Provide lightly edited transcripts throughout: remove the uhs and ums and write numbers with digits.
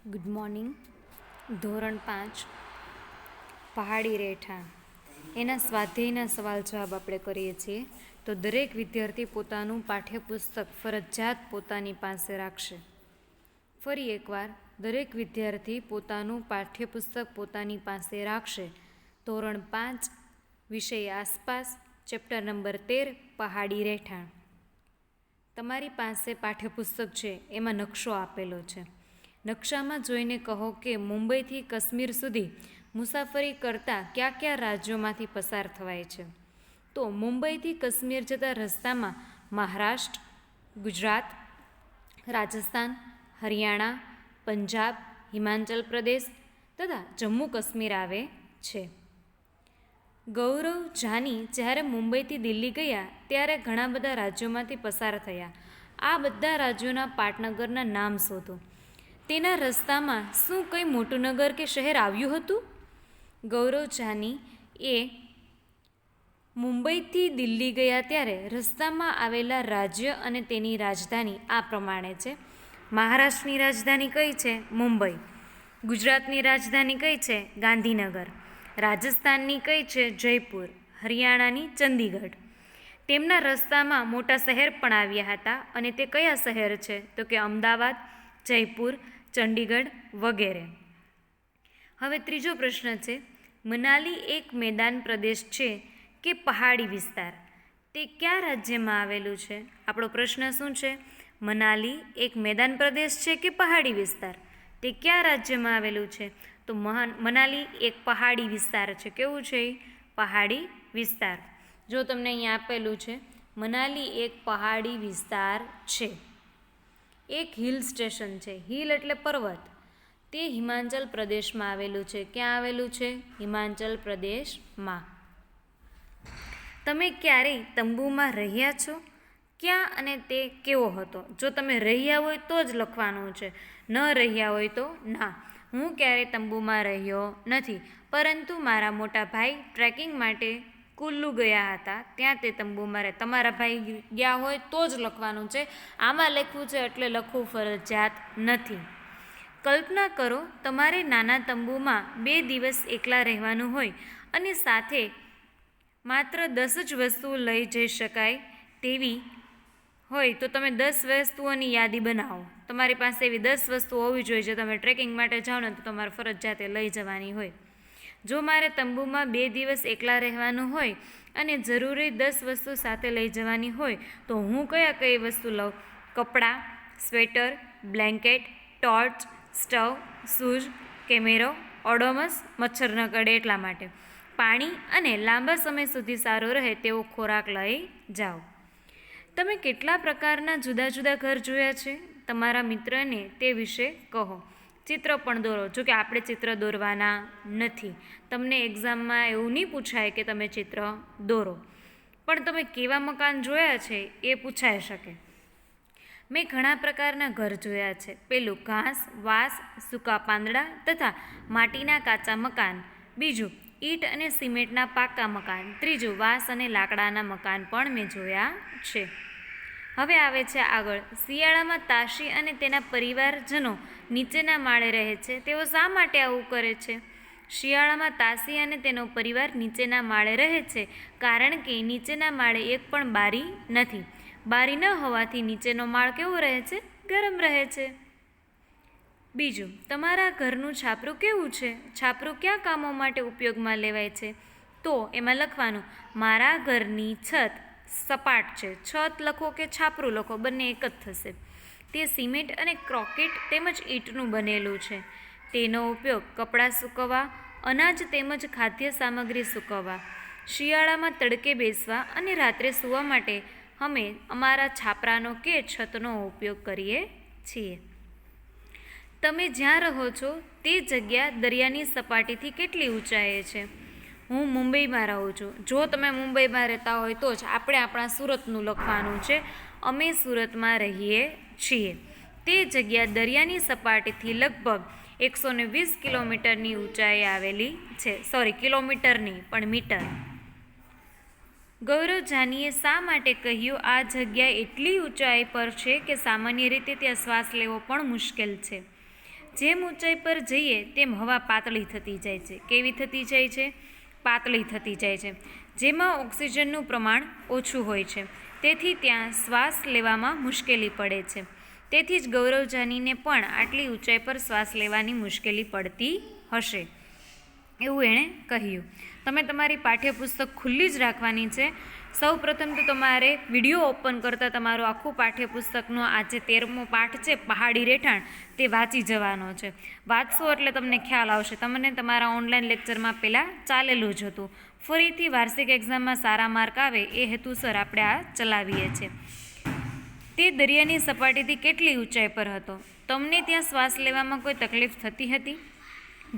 Good morning. ધોરણ 5 પહાડી રહેઠાણ એના સ્વાધ્યાયના સવાલ જવાબ આપણે કરીએ છીએ. તો દરેક વિદ્યાર્થી પોતાનું પાઠ્યપુસ્તક ફરજિયાત પોતાની પાસે રાખશે. ફરી એકવાર, દરેક વિદ્યાર્થી પોતાનું પાઠ્યપુસ્તક પોતાની પાસે રાખશે. ધોરણ 5 વિષય આસપાસ, ચેપ્ટર નંબર 13 પહાડી રહેઠાણ. તમારી પાસે પાઠ્યપુસ્તક છે, એમાં નકશો આપેલો છે. નકશામાં જોઈને કહો કે મુંબઈથી કાશ્મીર સુધી મુસાફરી કરતાં કયા કયા રાજ્યોમાંથી પસાર થવાય છે. તો મુંબઈથી કાશ્મીર જતા રસ્તામાં મહારાષ્ટ્ર, ગુજરાત, રાજસ્થાન, હરિયાણા, પંજાબ, હિમાચલ પ્રદેશ તથા જમ્મુ કાશ્મીર આવે છે. ગૌરવ જાની જ્યારે મુંબઈથી દિલ્હી ગયા ત્યારે ઘણા બધા રાજ્યોમાંથી પસાર થયા. આ બધા રાજ્યોના પાટનગરના નામ શોધો. તેના રસ્તામાં શું કંઈ મોટું નગર કે શહેર આવ્યું હતું? ગૌરવ જાની એ મુંબઈથી દિલ્હી ગયા ત્યારે રસ્તામાં આવેલા રાજ્ય અને તેની રાજધાની આ પ્રમાણે છે. મહારાષ્ટ્રની રાજધાની કઈ છે? મુંબઈ. ગુજરાતની રાજધાની કઈ છે? ગાંધીનગર. રાજસ્થાનની કઈ છે? જયપુર. હરિયાણાની ચંદીગઢ. તેમના રસ્તામાં મોટા શહેર પણ આવ્યા હતા અને તે કયા શહેર છે? તો કે અમદાવાદ, જયપુર, ચંડીગઢ વગેરે. હવે ત્રીજો પ્રશ્ન છે, મનાલી એક મેદાન પ્રદેશ છે કે પહાડી વિસ્તાર? તે કયા રાજ્યમાં આવેલું છે? આપણો પ્રશ્ન શું છે? મનાલી એક મેદાન પ્રદેશ છે કે પહાડી વિસ્તાર? તે કયા રાજ્યમાં આવેલું છે? તો મનાલી એક પહાડી વિસ્તાર છે. કેવું છે? પહાડી વિસ્તાર. જો તમને અહીંયા આપેલું છે, મનાલી એક પહાડી વિસ્તાર છે. એક હિલ સ્ટેશન છે. હિલ એટલે પર્વત. તે હિમાચલ પ્રદેશમાં આવેલું છે. ક્યાં આવેલું છે? હિમાચલ પ્રદેશમાં. તમે ક્યારેય તંબુમાં રહ્યા છો? ક્યાં અને તે કેવો હતો? જો તમે રહ્યા હોય તો જ લખવાનું છે, ન રહ્યા હોય તો ના. હું ક્યારેય તંબુમાં રહ્યો નથી, પરંતુ મારા મોટા ભાઈ ટ્રેકિંગ માટે કુલ્લુ ગયા હતા, ત્યાં તે તંબુમાં રહે. તમારા ભાઈ ગયા હોય તો જ લખવાનું છે. આમાં લખવું છે એટલે લખવું ફરજિયાત નથી. કલ્પના કરો, તમારે નાના તંબુમાં 2 દિવસ એકલા રહેવાનું હોય અને સાથે માત્ર 10 જ વસ્તુઓ લઈ જઈ શકાય તેવી હોય તો તમે 10 વસ્તુઓની યાદી બનાવો. તમારી પાસે એવી 10 વસ્તુઓ હોવી જોઈએ જે તમે ટ્રેકિંગ માટે જાઓ ને તો તમારે ફરજિયાત લઈ જવાની હોય. જો મારે તંબુમાં 2 દિવસ એકલા રહેવાનું હોય અને જરૂરી 10 વસ્તુ સાથે લઈ જવાની હોય તો હું કઈ વસ્તુ લઉં? કપડાં, sweater, blanket, torch, stove, shoes, કેમેરો, ઓડોમસ, મચ્છર ન કરડે એટલા માટે. પાણી અને લાંબા સમય સુધી સારો રહે તેવો ખોરાક લઈ જાઓ. તમે કેટલા પ્રકારના જુદા જુદા ઘર જોયા છે? તમારા મિત્રને તે વિશે કહો. ચિત્ર પણ દોરો. જો કે આપણે ચિત્ર દોરવાના નથી. તમને એક્ઝામમાં એવું નહીં પૂછાય કે તમે ચિત્ર દોરો, પણ તમે કેવા મકાન જોયા છે એ પૂછાઈ શકે. મેં ઘણા પ્રકારના ઘર જોયા છે. પેલું ઘાસ, વાંસ, સૂકા પાંદડા તથા માટીના કાચા મકાન. બીજું ઈંટ અને સિમેન્ટના પાકા મકાન. ત્રીજું વાંસ અને લાકડાના મકાન પણ મેં જોયા છે. હવે આવે છે આગળ. શિયાળામાં તાશી અને તેના પરિવારજનો નીચેના માળે રહે છે. તેઓ શા માટે આવું કરે છે? શિયાળામાં તાશી અને તેનો પરિવાર નીચેના માળે રહે છે કારણ કે નીચેના માળે એક પણ બારી નથી. બારી ન હોવાથી નીચેનો માળ કેવો રહે છે? ગરમ રહે છે. બીજું, તમારા ઘરનું છાપરું કેવું છે? છાપરું કયા કામો માટે ઉપયોગમાં લેવાય છે? તો એમાં લખવાનું, મારા ઘરની છત સપાટ છે. છત લખો કે છાપરું લખો, બંને એક જ થશે. તે સિમેન્ટ અને કોન્ક્રીટ તેમજ ઈંટનું બનેલું છે. તેનો ઉપયોગ કપડાં સૂકવવા, અનાજ તેમજ ખાદ્ય સામગ્રી સૂકવવા, શિયાળામાં તડકે બેસવા અને રાત્રે સૂવા માટે અમે અમારા છાપરાનો કે છતનો ઉપયોગ કરીએ છીએ. તમે જ્યાં રહો છો તે જગ્યા દરિયાની સપાટીથી કેટલી ઊંચાઈએ છે? હું મુંબઈમાં રહું છું. જો તમે મુંબઈમાં રહેતા હોય તો જ આપણે આપણા સુરતનું લખવાનું છે. અમે સુરતમાં રહીએ છીએ. તે જગ્યા દરિયાની સપાટીથી લગભગ 120 કિલોમીટરની ઊંચાઈએ આવેલી છે. કિલોમીટરની પણ મીટર. ગૌરવ જાનીએ શા માટે કહ્યું આ જગ્યા એટલી ઊંચાઈ પર છે કે સામાન્ય રીતે ત્યાં શ્વાસ લેવો પણ મુશ્કેલ છે? જેમ ઊંચાઈ પર જઈએ તેમ હવા પાતળી થતી જાય છે. કેવી થતી જાય છે? પાતળી થતી જાય છે, જેમાં ઓક્સિજનનું પ્રમાણ ઓછું હોય છે. તેથી ત્યાં શ્વાસ લેવામાં મુશ્કેલી પડે છે. તેથી જ ગૌરવ જાનીને પણ આટલી ઊંચાઈ પર શ્વાસ લેવાની મુશ્કેલી પડતી હશે, એવું એણે કહ્યું. તમે તમારી પાઠ્યપુસ્તક ખુલ્લી જ રાખવાની છે. સૌ પ્રથમ તો તમારે વિડીયો ઓપન કરતાં તમારું આખું પાઠ્યપુસ્તકનો આ જે 13મો પાઠ છે, પહાડી રહેઠાણ, તે વાંચી જવાનો છે. વાંચશો એટલે તમને ખ્યાલ આવશે. તમને તમારા ઓનલાઈન લેક્ચરમાં પહેલાં ચાલેલું જ હતું. ફરીથી વાર્ષિક એક્ઝામમાં સારા માર્ક આવે એ હેતુસર આપણે આ ચલાવીએ છીએ. તે દરિયાની સપાટીથી કેટલી ઊંચાઈ પર હતો? તમને ત્યાં શ્વાસ લેવામાં કોઈ તકલીફ થતી હતી?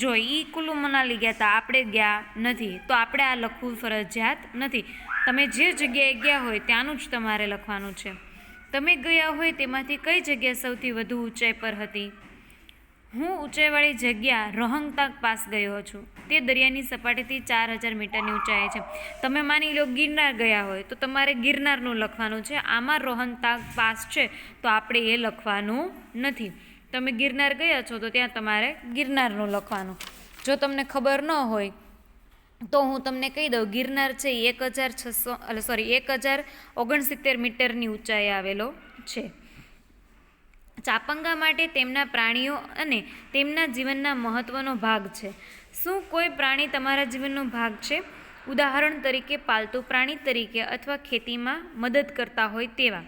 જો કુલ્લુ મનાલી ગયા હતા, આપણે ગયા નથી, તો આપણે આ લખવું ફરજિયાત નથી. તમે જે જગ્યાએ ગયા હોય ત્યાંનું જ તમારે લખવાનું છે. તમે ગયા હોય તેમાંથી કઈ જગ્યા સૌથી વધુ ઊંચાઈ પર હતી? હું ઊંચાઈવાળી જગ્યા રોહતાંગ પાસ ગયો છું. તે દરિયાની સપાટીથી 4000 મીટરની ઊંચાઈ છે. તમે માની લો ગિરનાર ગયા હોય તો તમારે ગિરનારનું લખવાનું છે. આમાં રોહતાંગ પાસ છે તો આપણે એ લખવાનું નથી. તમે ગિરનાર ગયા છો તો ત્યાં તમારે ગિરનારનું લખવાનું. જો તમને ખબર ન હોય તો હું તમને કહી દઉં, ગિરનાર છે એ 1069 મીટરની ઊંચાઈ આવેલો છે. ચાપંગા માટે તેમના પ્રાણીઓ અને તેમના જીવનના મહત્વનો ભાગ છે. શું કોઈ પ્રાણી તમારા જીવનનો ભાગ છે? ઉદાહરણ તરીકે પાલતુ પ્રાણી તરીકે અથવા ખેતીમાં મદદ કરતા હોય તેવા.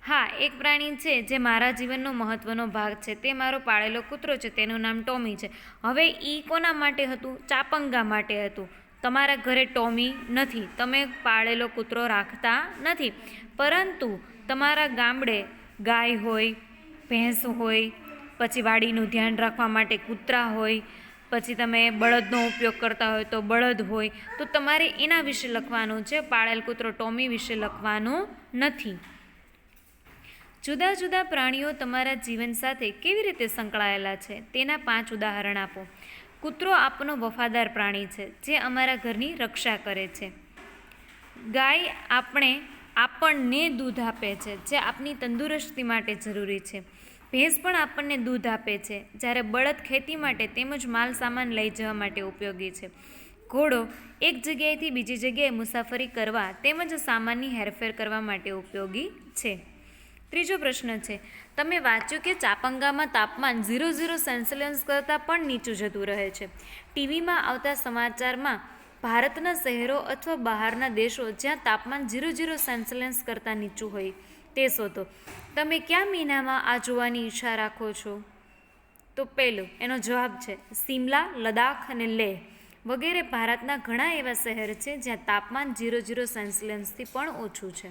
હા, એક પ્રાણી છે જે મારા જીવનનો મહત્વનો ભાગ છે. તે મારો પાળેલો કૂતરો છે. તેનું નામ ટોમી છે. હવે કોના માટે હતું? ચાપંગા માટે હતું. તમારા ઘરે ટોમી નથી, તમે પાળેલો કૂતરો રાખતા નથી, પરંતુ તમારા ગામડે ગાય હોય, ભેંસ હોય, પછી વાડીનું ધ્યાન રાખવા માટે કૂતરા હોય, પછી તમે બળદનો ઉપયોગ કરતા હોય તો બળદ હોય, તો તમારે એના વિશે લખવાનું છે. પાળેલ કૂતરો ટોમી વિશે લખવાનું નથી. જુદા જુદા પ્રાણીઓ તમારા જીવન સાથે કેવી રીતે સંકળાયેલા છે તેના 5 ઉદાહરણ આપો. કૂતરો આપનો વફાદાર પ્રાણી છે જે અમારા ઘરની રક્ષા કરે છે. ગાય આપણને દૂધ આપે છે જે આપણી તંદુરસ્તી માટે જરૂરી છે. ભેંસ પણ આપણને દૂધ આપે છે, જ્યારે બળદ ખેતી માટે તેમજ માલ સામાન લઈ જવા માટે ઉપયોગી છે. ઘોડો એક જગ્યાએથી બીજી જગ્યાએ મુસાફરી કરવા તેમજ સામાનની હેરફેર કરવા માટે ઉપયોગી છે. ત્રીજો પ્રશ્ન છે, તમે વાંચ્યું કે ચાપંગામાં તાપમાન 0 સેલ્સિયસ કરતાં પણ નીચું જતું રહે છે. ટીવીમાં આવતા સમાચારમાં ભારતના શહેરો અથવા બહારના દેશો જ્યાં તાપમાન 0 સેલ્સિયસ કરતાં નીચું હોય તે શોધો. તમે કયા મહિનામાં આ જોવાની ઈચ્છા રાખો છો? તો પહેલું એનો જવાબ છે સિમલા, લદ્દાખ અને લેહ વગેરે ભારતના ઘણા એવા શહેર છે જ્યાં તાપમાન 0 સેલ્સિયસથી પણ ઓછું છે.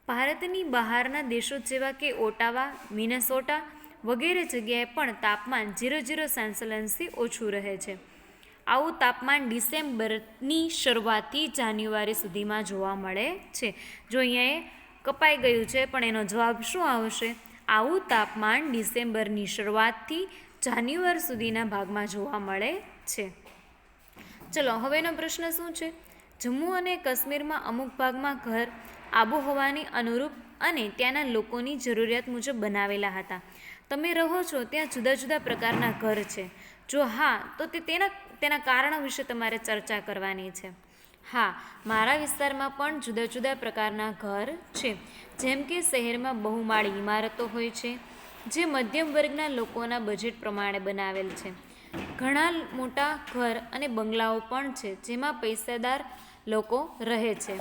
ભારતની બહારના દેશો જેવા કે ઓટાવા, મિનેસોટા વગેરે જગ્યાએ પણ તાપમાન 0 સેલ્સિયસથી ઓછું રહે છે. આવું તાપમાન ડિસેમ્બરની શરૂઆતથી જાન્યુઆરી સુધીમાં જોવા મળે છે. જો અહીંયા કપાઈ ગયું છે પણ એનો જવાબ શું આવશે? આવું તાપમાન ડિસેમ્બરની શરૂઆતથી જાન્યુઆરી સુધીના ભાગમાં જોવા મળે છે. ચલો હવેનો પ્રશ્ન શું છે? જમ્મુ અને કાશ્મીરમાં અમુક ભાગમાં ઘર આબોહવાની અનુરૂપ અને ત્યાંના લોકોની જરૂરિયાત મુજબ બનાવેલા હતા. તમે રહો છો ત્યાં જુદા જુદા પ્રકારના ઘર છે. જો હા, તો તેના કારણો વિશે તમારે ચર્ચા કરવાની છે. હા, મારા વિસ્તારમાં પણ જુદા જુદા પ્રકારના ઘર છે. જેમ કે શહેરમાં બહુમાળી ઇમારતો હોય છે જે મધ્યમ વર્ગના લોકોના બજેટ પ્રમાણે બનાવેલ છે. ઘણા મોટા ઘર અને બંગલાઓ પણ છે જેમાં પૈસાદાર લોકો રહે છે.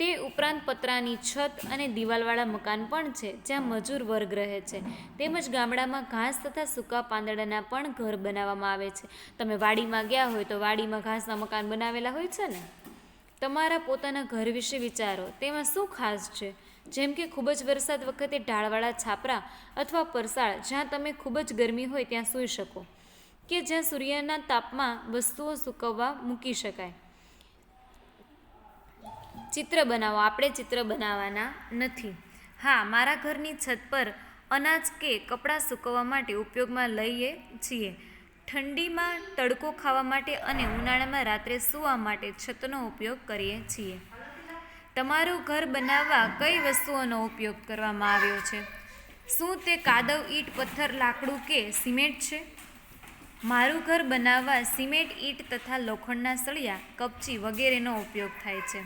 તે ઉપરાંત પતરાની છત અને દિવાલવાળા મકાન પણ છે જ્યાં મજૂર વર્ગ રહે છે. તેમજ ગામડામાં ઘાસ તથા સૂકા પાંદડાના પણ ઘર બનાવવામાં આવે છે. તમે વાડીમાં ગયા હોય તો વાડીમાં ઘાસના મકાન બનાવેલા હોય છે ને. તમારા પોતાના ઘર વિશે વિચારો, તેમાં શું ખાસ છે? જેમ કે ખૂબ જ વરસાદ વખતે ઢાળવાળા છાપરા અથવા પરસાળ જ્યાં તમે ખૂબ જ ગરમી હોય ત્યાં સૂઈ શકો, કે જ્યાં સૂર્યના તાપમાં વસ્તુઓ સૂકવવા મૂકી શકાય. ચિત્ર બનાવો. આપણે ચિત્ર બનાવવાના નથી. હા, મારા ઘરની છત પર અનાજ કે કપડાં સૂકવવા માટે ઉપયોગમાં લઈએ છીએ. ઠંડીમાં તડકો ખાવા માટે અને ઉનાળામાં રાત્રે સૂવા માટે છતનો ઉપયોગ કરીએ છીએ. તમારું ઘર બનાવવા કઈ વસ્તુઓનો ઉપયોગ કરવામાં આવ્યો છે? શું તે કાદવ, ઈંટ, પથ્થર, લાકડું કે સિમેન્ટ છે? મારું ઘર બનાવવા સિમેન્ટ, ઈંટ તથા લોખંડના સળિયા, કપચી વગેરેનો ઉપયોગ થાય છે.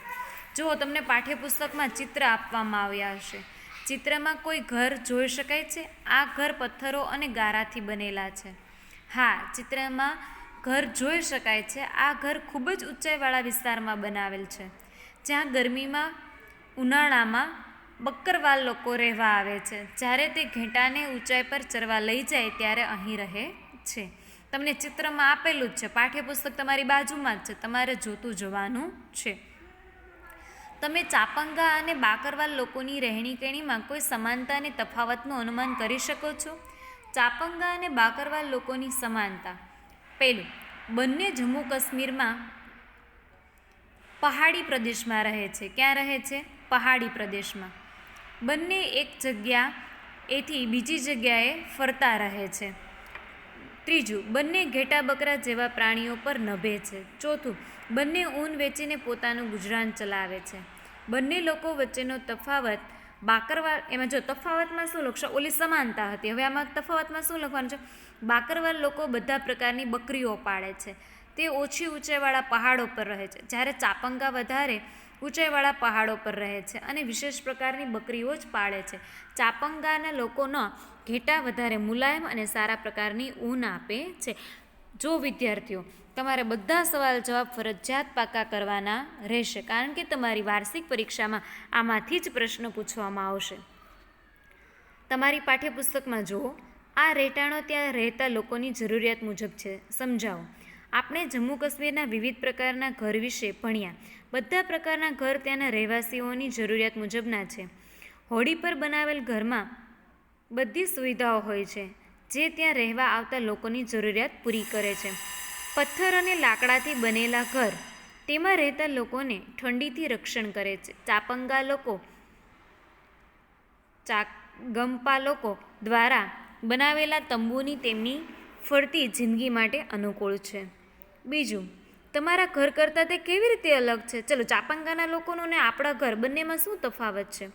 જો તમને પાઠ્યપુસ્તકમાં ચિત્ર આપવામાં આવ્યા હશે. ચિત્રમાં કોઈ ઘર જોઈ શકાય છે? આ ઘર પથ્થરો અને ગારાથી બનેલા છે. હા, ચિત્રમાં ઘર જોઈ શકાય છે. આ ઘર ખૂબ જ ઊંચાઈવાળા વિસ્તારમાં બનાવેલ છે, જ્યાં ગરમીમાં, ઉનાળામાં બક્કરવાલ લોકો રહેવા આવે છે. જ્યારે તે ઘેટાને ઊંચાઈ પર ચરવા લઈ જાય ત્યારે અહીં રહે છે. તમને ચિત્રમાં આપેલું જ છે, પાઠ્યપુસ્તક તમારી બાજુમાં જ છે, તમારે જોતું જવાનું છે. તમે ચાપંગા અને બાકરવાલ લોકોની રહેણીકરણીમાં કોઈ સમાનતા અને તફાવતનું અનુમાન કરી શકો છો? ચાપંગા અને બાકરવાલ લોકોની સમાનતા. પહેલું, બંને જમ્મુ કાશ્મીરમાં પહાડી પ્રદેશમાં રહે છે. ક્યાં રહે છે? પહાડી પ્રદેશમાં. બંને એક જગ્યાએથી બીજી જગ્યાએ ફરતા રહે છે. ત્રીજું, બંને ઘેટા બકરા જેવા પ્રાણીઓ પર નભે છે. ચોથું, બંને ઊન વેચીને પોતાનું ગુજરાન ચલાવે છે. બંને લોકો વચ્ચેનો તફાવત બાકરવાલ, એમાં જો તફાવતમાં શું લખશો? ઓલી સમાનતા હતી, હવે આમાં તફાવતમાં શું લખવાનું છે? બાકરવાલ લોકો બધા પ્રકારની બકરીઓ પાળે છે. તે ઓછી ઊંચાઈવાળા પહાડો પર રહે છે, જ્યારે ચાપંગા વધારે ઊંચાઈવાળા પહાડો પર રહે છે અને વિશેષ પ્રકારની બકરીઓ જ પાળે છે. ચાપંગાના લોકોનો ઘેટા વધારે મુલાયમ અને સારા પ્રકારની ઊન આપે છે. જો વિદ્યાર્થીઓ, તમારે બધા સવાલ જવાબ ફરજિયાત પાકા કરવાના રહેશે, કારણ કે તમારી વાર્ષિક પરીક્ષામાં આમાંથી જ પ્રશ્ન પૂછવામાં આવશે. તમારી પાઠ્યપુસ્તકમાં જુઓ, આ રહેઠાણો ત્યાં રહેતા લોકોની જરૂરિયાત મુજબ છે. સમજાવો. આપણે જમ્મુ કાશ્મીરના વિવિધ પ્રકારના ઘર વિશે ભણ્યા. બધા પ્રકારના ઘર ત્યાંના રહેવાસીઓની જરૂરિયાત મુજબના છે. હોડી પર બનાવેલ ઘરમાં બધી સુવિધાઓ હોય છે, જે ત્યાં રહેવા આવતા લોકોની જરૂરિયાત પૂરી કરે છે. પથ્થર અને લાકડાથી બનેલા ઘર તેમાં રહેતા લોકોને ઠંડીથી રક્ષણ કરે છે. ચાપંગા લોકો ગમ્પા લોકો દ્વારા બનાવેલા તંબુની તેમની ફરતી જિંદગી માટે અનુકૂળ છે. બીજું, તમારા ઘર કરતાં તે કેવી રીતે અલગ છે? ચલો, ચાપંગાના લોકોનું ને આપણા ઘર બંનેમાં શું તફાવત છે?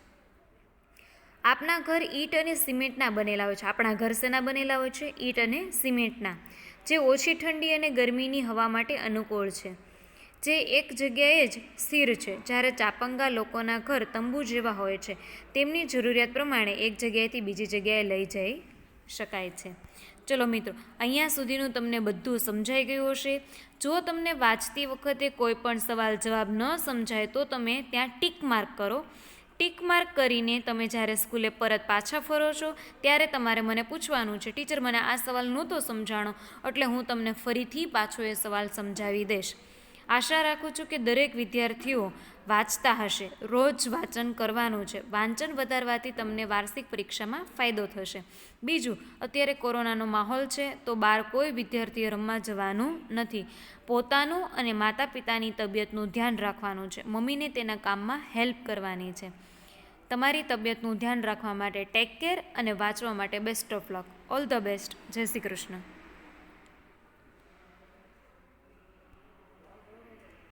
આપણા ઘર ઈંટ અને સિમેન્ટના બનેલા હોય છે. આપણા ઘર શેના બનેલા હોય છે? ઈંટ અને સિમેન્ટના, જે ઓછી ઠંડી અને ગરમીની હવા માટે અનુકૂળ છે, જે એક જગ્યાએ જ સ્થિર છે. જ્યારે ચાપંગા લોકોના ઘર તંબુ જેવા હોય છે, તેમની જરૂરિયાત પ્રમાણે એક જગ્યાએથી બીજી જગ્યાએ લઈ જઈ શકાય છે. ચલો મિત્રો, અહીંયા સુધીનું તમને બધું સમજાઈ ગયું હશે. જો તમને વાંચતી વખતે કોઈ પણ સવાલ જવાબ ન સમજાય તો તમે ત્યાં ટીક માર્ક કરો. ટીક માર્ક કરીને તમે જ્યારે સ્કૂલે પરત પાછા ફરો છો ત્યારે તમારે મને પૂછવાનું છે, ટીચર મને આ સવાલ નહોતો સમજાણો, એટલે હું તમને ફરીથી પાછો એ સવાલ સમજાવી દઈશ. આશા રાખું છું કે દરેક વિદ્યાર્થીઓ વાંચતા હશે. રોજ વાંચન કરવાનું છે. વાંચન વધારવાથી તમને વાર્ષિક પરીક્ષામાં ફાયદો થશે. બીજું, અત્યારે કોરોનાનો માહોલ છે, તો બહાર કોઈ વિદ્યાર્થીએ રમવા જવાનું નથી. પોતાનું અને માતા પિતાની તબિયતનું ધ્યાન રાખવાનું છે. મમ્મીને તેના કામમાં હેલ્પ કરવાની છે. તમારી તબિયતનું ધ્યાન રાખવા માટે ટેક કેર અને વાંચવા માટે best of luck. All the best. જય શ્રી કૃષ્ણ.